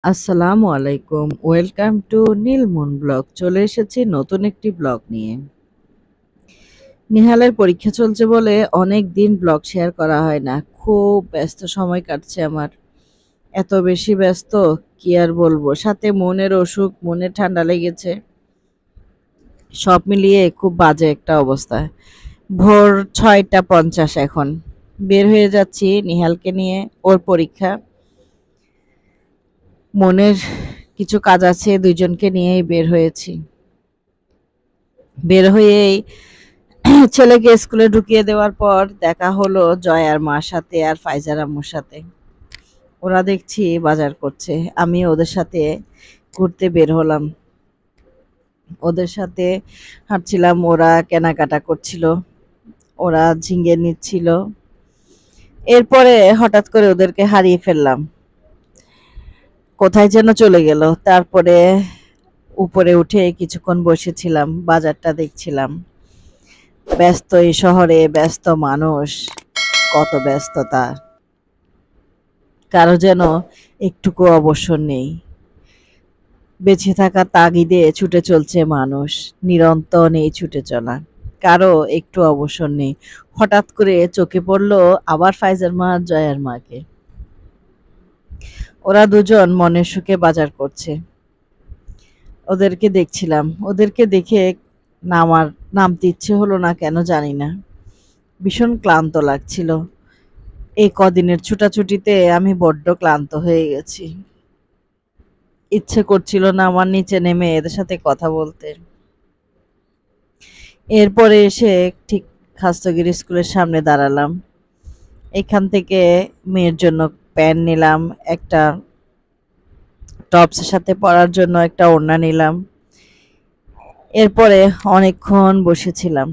আসসালামু আলাইকুম। Welcome to Neelmoon blog. চলে এসেছি নতুন একটি ব্লগ নিয়ে। নিহালের পরীক্ষা চলছে বলে অনেক দিন ব্লগ শেয়ার করা হয় না। খুব ব্যস্ত সময় কাটছে আমার। এত বেশি ব্যস্ত কি আর বলবো। সাথে মনের অসুখ, মনে ঠান্ডা লেগেছে। সব মিলিয়ে খুব বাজে একটা অবস্থা। ভোর ৬টা ৫০ এখন। বের হয়ে যাচ্ছি নিহালকে নিয়ে। ওর পরীক্ষা। মনের কিছু কাজ আছে, দুইজনকে নিয়েই বের হয়েছি। বের হয়েই ছেলেকে স্কুলে ঢুকিয়ে দেওয়ার পর দেখা হলো জয়ার মার সাথে আর ফাইজার আম্মুর সাথে। ওরা দেখছি বাজার করছে, আমি ওদের সাথে ঘুরতে বের হলাম। ওদের সাথে হাঁটছিলাম, ওরা কেনাকাটা করছিল, ওরা ঝিঙ্গে নিচ্ছিল। এরপরে হঠাৎ করে ওদেরকে হারিয়ে ফেললাম, কোথায় যেন চলে গেল। তারপরে উপরে উঠে কিছুক্ষণ বসেছিলাম, বাজারটা দেখছিলাম। ব্যস্ত এই শহরে, ব্যস্ত মানুষ, কত ব্যস্ততা, কারো যেন একটুকু অবসর নেই। বেঁচে থাকার তাগিদে ছুটে চলছে মানুষ, নিরন্তর নেই ছুটে চলা, কারো একটু অবসর নেই। হঠাৎ করে চোখে পড়লো আবার ফাইজার মা জয়ার মাকে। ওরা দুজন মনের সুখে বাজার করছে, ওদেরকে দেখছিলাম। ওদেরকে দেখে নামার নামতে ইচ্ছে হলো না, কেন জানি না। ভীষণ ক্লান্ত লাগছিল। এই কদিনের ছুটাছুটিতে আমি বড্ড ক্লান্ত হয়ে গেছি। ইচ্ছে করছিল না আমার নিচে নেমে এদের সাথে কথা বলতে। এরপরে এসে ঠিক খাস্তগিরি স্কুলের সামনে দাঁড়ালাম। এখান থেকে মেয়ের জন্য প্যান্ট নিলাম, একটা টপসের সাথে পরার জন্য একটা ওড়না নিলাম। এরপরে অনেকক্ষণ বসেছিলাম।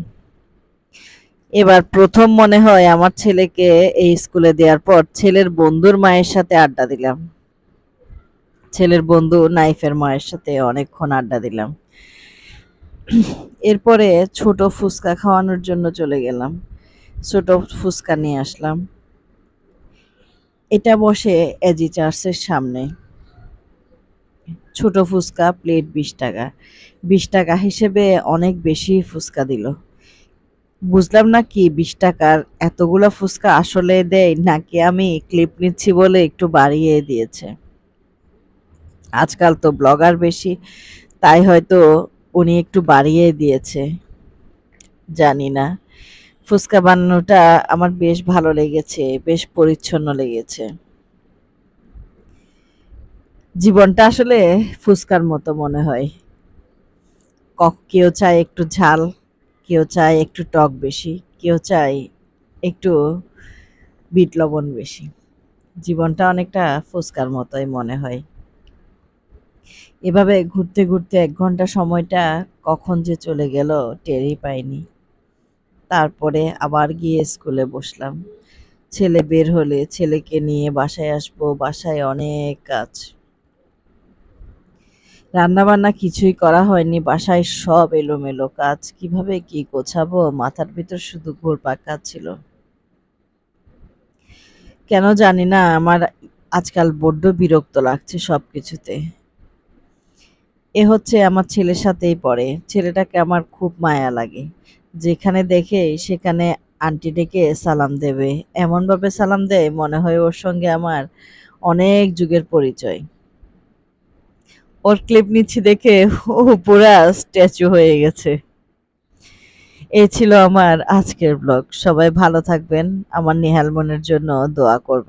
এবার প্রথম মনে হয় আমার ছেলেকে এই স্কুলে দেওয়ার পর ছেলের বন্ধুর মায়ের সাথে আড্ডা দিলাম। ছেলের বন্ধু নাইফের মায়ের সাথে অনেকক্ষণ আড্ডা দিলাম। এরপরে ছোট ফুচকা খাওয়ানোর জন্য চলে গেলাম, ছোট ফুচকা নিয়ে আসলাম। এটা বসে এজি চার্চের সামনে। ছোট ফুচকা প্লেট 20 টাকা। 20 টাকা হিসেবে অনেক বেশি ফুচকা দিল। বুঝলাম না কি 20 টাকার এতগুলা ফুচকা আসলে দেয় নাকি আমি ক্লিপ নিচ্ছি বলে একটু বাড়িয়ে দিয়েছে। আজকাল তো ব্লগার বেশি, তাই হয়তো উনি একটু বাড়িয়ে দিয়েছে, জানি না। ফুচকা বানানোটা আমার বেশ ভালো লেগেছে, বেশ পরিচ্ছন্ন লেগেছে। জীবনটা আসলে ফুচকার মতো মনে হয়। কেউ চায় একটু ঝাল, কেউ চায় একটু টক বেশি, কেউ চায় একটু বিট লবণ বেশি। জীবনটা অনেকটা ফুচকার মতোই মনে হয়। এভাবে ঘুরতে ঘুরতে 1 ঘন্টা সময়টা কখন যে চলে গেল টেরই পাইনি। তারপরে আবার গিয়ে স্কুলে বসলাম। ছেলে বের হলে ছেলেকে নিয়ে বাসায় আসবো, বাসায় অনেক কাজ। রান্নাবান্না কিছুই করা হয়নি, বাসায় সব এলোমেলো কাজ, কিভাবে কি গোছাবো মাথার ভিতর শুধু ঘুরপাক খাচ্ছিল। কেন জানি না আমার আজকাল বড্ড বিরক্ত লাগছে সবকিছুতে। এ হচ্ছে আমার ছেলের সাথেই পড়ে, ছেলেটাকে আমার খুব মায়া লাগে। যেখানে দেখে সেখানে আন্টি ডেকে সালাম দেবে, এমনভাবে সালাম দেয় মনে হয় ওর সঙ্গে আমার অনেক যুগের পরিচয়। ওর ক্লিপ নিচ্ছি দেখে ও পুরা স্ট্যাচু হয়ে গেছে। এই ছিল আমার আজকের ব্লগ। সবাই ভালো থাকবেন, আমার নিহাল মনের জন্য দোয়া করবেন।